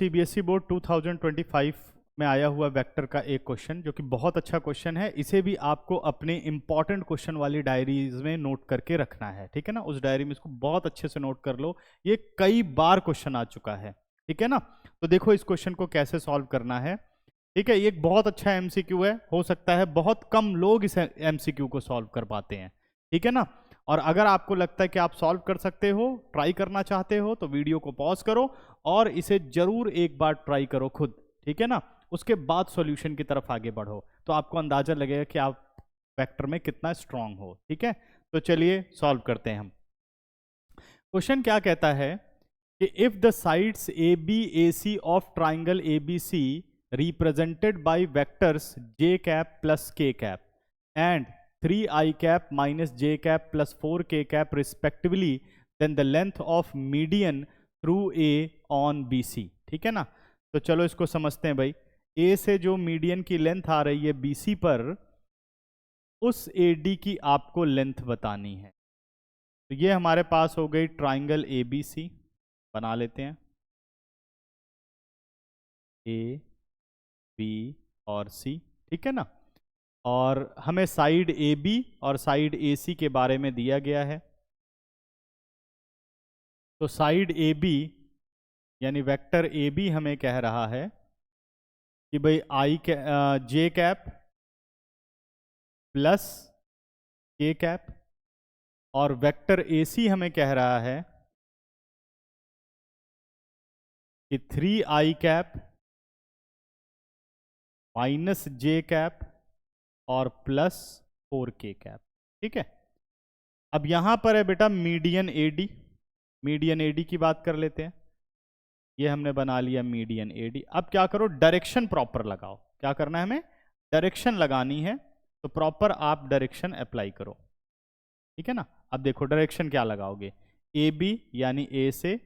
CBSE board 2025 में आया हुआ वेक्टर का एक क्वेश्चन जो कि बहुत अच्छा क्वेश्चन है। इसे भी आपको अपने इंपॉर्टेंट क्वेश्चन वाली डायरीज में नोट करके रखना है, ठीक है ना। उस डायरी में इसको बहुत अच्छे से नोट कर लो, ये कई बार क्वेश्चन आ चुका है, ठीक है ना। तो देखो इस क्वेश्चन को कैसे सॉल्व करना है, ठीक है। ये एक बहुत अच्छा एमसीक्यू है, हो सकता है बहुत कम लोग इस एमसीक्यू को सॉल्व कर पाते हैं, ठीक है ना। और अगर आपको लगता है कि आप सॉल्व कर सकते हो, ट्राई करना चाहते हो, तो वीडियो को पॉज करो और इसे जरूर एक बार ट्राई करो खुद, ठीक है ना। उसके बाद सॉल्यूशन की तरफ आगे बढ़ो तो आपको अंदाजा लगेगा कि आप वेक्टर में कितना स्ट्रांग हो, ठीक है। तो चलिए सॉल्व करते हैं हम। क्वेश्चन क्या कहता है कि if the sides A B A C of triangle A B C represented by vectors J cap plus K cap and 3i cap minus j cap plus 4k cap respectively, then the length of median through a on BC, ठीक है ना। तो चलो इसको समझते हैं भाई। a से जो मीडियन की लेंथ आ रही है BC पर, उस AD की आपको लेंथ बतानी है। तो ये हमारे पास हो गई ट्राइंगल ABC, बना लेते हैं A, B और C, ठीक है ना। और हमें साइड AB और साइड AC के बारे में दिया गया है। तो साइड AB यानी वेक्टर AB हमें कह रहा है कि भाई J cap plus K cap, और वेक्टर AC हमें कह रहा है कि 3i cap minus J cap और प्लस 4k कैप, ठीक है। अब यहां पर है बेटा मीडियन AD, मीडियन AD की बात कर लेते हैं। ये हमने बना लिया मीडियन AD। अब क्या करो, डायरेक्शन प्रॉपर लगाओ। क्या करना है हमें, डायरेक्शन लगानी है, तो प्रॉपर आप डायरेक्शन अप्लाई करो, ठीक है ना। अब देखो डायरेक्शन क्या लगाओगे, AB यानी A से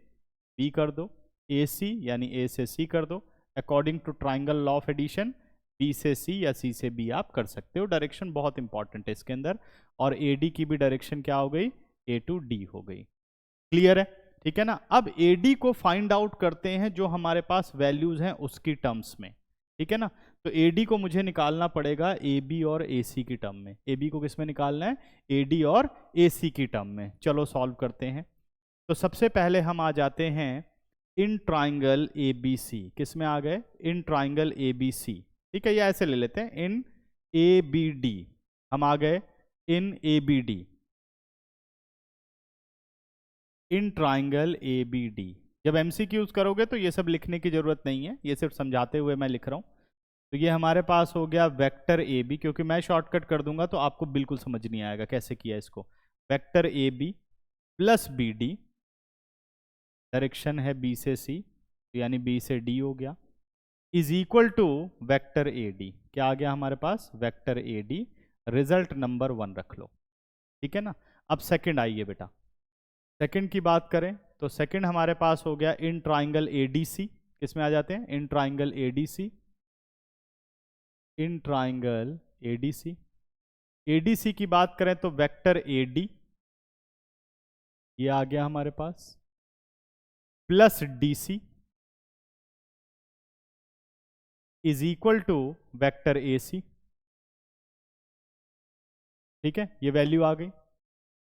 B कर दो, AC यानी A से C कर दो। According to triangle law of addition B से C या C से B आप कर सकते हो। डायरेक्शन बहुत इंपॉर्टेंट है इसके अंदर। और AD की भी डायरेक्शन क्या हो गई, A to D हो गई। क्लियर है, ठीक है ना। अब AD को फाइंड आउट करते हैं जो हमारे पास वैल्यूज हैं उसकी टर्म्स में, ठीक है ना। तो AD को मुझे निकालना पड़ेगा AB और AC की टर्म में। AB को किस में निकालना है, AD और AC की टर्म में। चलो सॉल्व करते हैं। तो सबसे पहले हम आ जाते हैं इन ट्राइंगल ABC। किस में आ गए, इन ट्राइंगल ABC, ठीक है। या ऐसे ले लेते हैं, इन ABD। हम आ गए इन ABD, इन ट्राइंगल ABD। जब MCQ करोगे तो ये सब लिखने की जरूरत नहीं है, ये सिर्फ समझाते हुए मैं लिख रहा हूं। तो ये हमारे पास हो गया वेक्टर AB, क्योंकि मैं शॉर्टकट कर दूंगा तो आपको बिल्कुल समझ नहीं आएगा कैसे किया इसको। Vector AB plus BD, direction है B से C, तो यानी B से D हो गया, is equal to vector AD। क्या आ गया हमारे पास, वेक्टर AD। रिजल्ट नंबर 1 रख लो, ठीक है ना। अब सेकंड आइए बेटा, सेकंड की बात करें तो सेकंड हमारे पास हो गया इन ट्राइंगल ADC। किस में आ जाते हैं, in triangle ADC, in triangle ADC। ADC की बात करें तो वेक्टर AD, ये आ गया हमारे पास, plus DC is equal to vector AC, ठीक है। ये वैल्यू आ गई।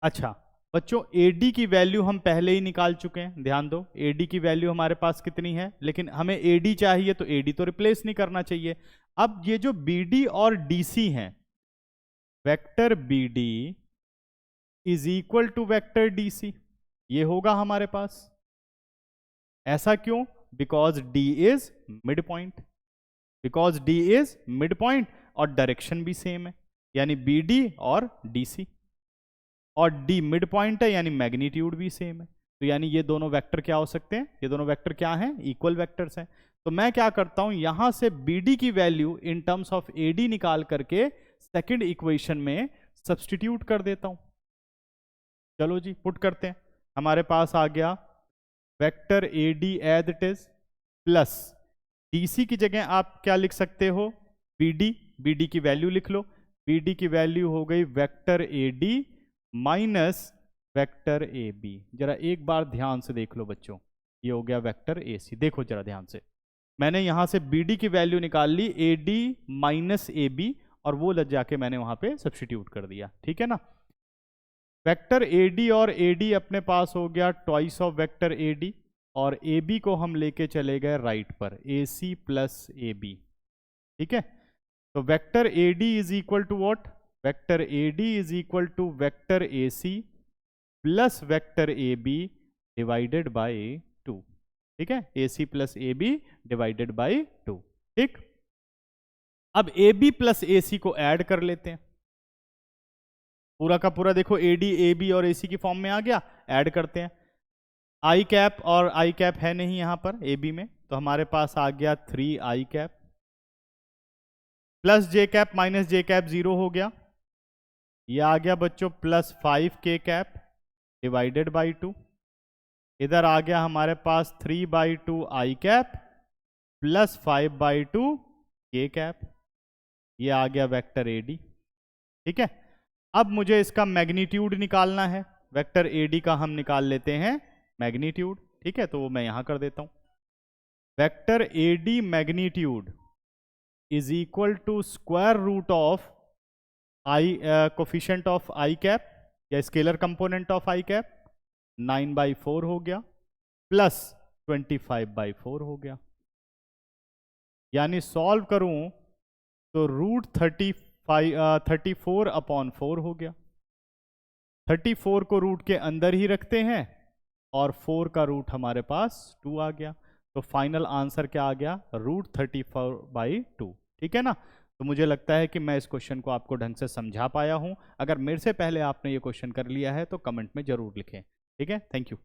अच्छा बच्चों, AD की वैल्यू हम पहले ही निकाल चुके हैं, ध्यान दो। AD की वैल्यू हमारे पास कितनी है, लेकिन हमें AD चाहिए तो AD तो रिप्लेस नहीं करना चाहिए। अब ये जो BD और DC हैं, vector BD is equal to vector DC, ये होगा हमारे पास। ऐसा क्यों, because D is mid point, because D is mid point और डायरेक्शन भी सेम है, यानी BD और DC, और D मिड पॉइंट है यानी मैग्नीट्यूड भी सेम है। तो यानी ये दोनों वेक्टर क्या हो सकते हैं, ये दोनों वेक्टर क्या हैं, इक्वल वेक्टर्स हैं। तो मैं क्या करता हूं, यहां से BD की value in terms of AD निकाल करके सेकंड इक्वेशन में सब्स्टिट्यूट कर देता हूं। चलो जी पुट करते हैं। हमारे पास आ गया vector AD as it is, plus DC की जगह आप क्या लिख सकते हो, BD। BD की वैल्यू लिख लो, BD की वैल्यू हो गई vector AD minus vector AB। जरा एक बार ध्यान से देख लो बच्चों, ये हो गया वेक्टर AC। देखो जरा ध्यान से, मैंने यहाँ से बी डी की वैल्यू निकाल ली, A D minus A B, और वो लग जाके मैंने वहाँ पे सब्स्टिट्यूट कर दिया, ठीक है ना। वेक्टर ए डी और ए डी अपने पास हो गया twice of vector A D, और ए बी को हम लेके चले गए राइट पर, ए सी प्लस ए बी, ठीक है। तो vector A D is equal to what, vector A D is equal to vector A C plus vector A B divided by 2, ठीक है, A C plus A B divided by 2, ठीक। अब A B plus ए सी को add कर लेते हैं, पूरा का पूरा देखो ए डी ए बी और ए सी की फॉर्म में आ गया, ऐड करते हैं। आई कैप और आई कैप है नहीं यहां पर ए बी में, तो हमारे पास आ गया 3 आई कैप प्लस जे कैप माइनस जे कैप 0 हो गया, ये आ गया बच्चों प्लस 5 के कैप डिवाइडेड बाई 2, इधर आ गया हमारे पास 3/2 आई कैप प्लस 5/2 के कैप, ये आ गया वेक्टर ए डी, ठीक है। अब मुझे इसका मैग्नीट्यूड निकालना है, वेक्टर ए डी का हम निकाल लेते हैं मैग्नीट्यूड, ठीक है, तो वो मैं यहां कर देता हूं। Vector A D magnitude is equal to square root of I coefficient of I cap या scalar component of I cap 9/4 हो गया प्लस 25/4 हो गया, यानी सॉल्व करूं तो रूट 34/4 हो गया। 34 को रूट के अंदर ही रखते हैं और 4 का रूट हमारे पास 2 आ गया, तो फाइनल आंसर क्या आ गया, रूट 34/2, ठीक है ना। तो मुझे लगता है कि मैं इस क्वेश्चन को आपको ढंग से समझा पाया हूं। अगर मेरे से पहले आपने ये क्वेश्चन कर लिया है तो कमेंट में जरूर लिखें, ठीक है। Thank you.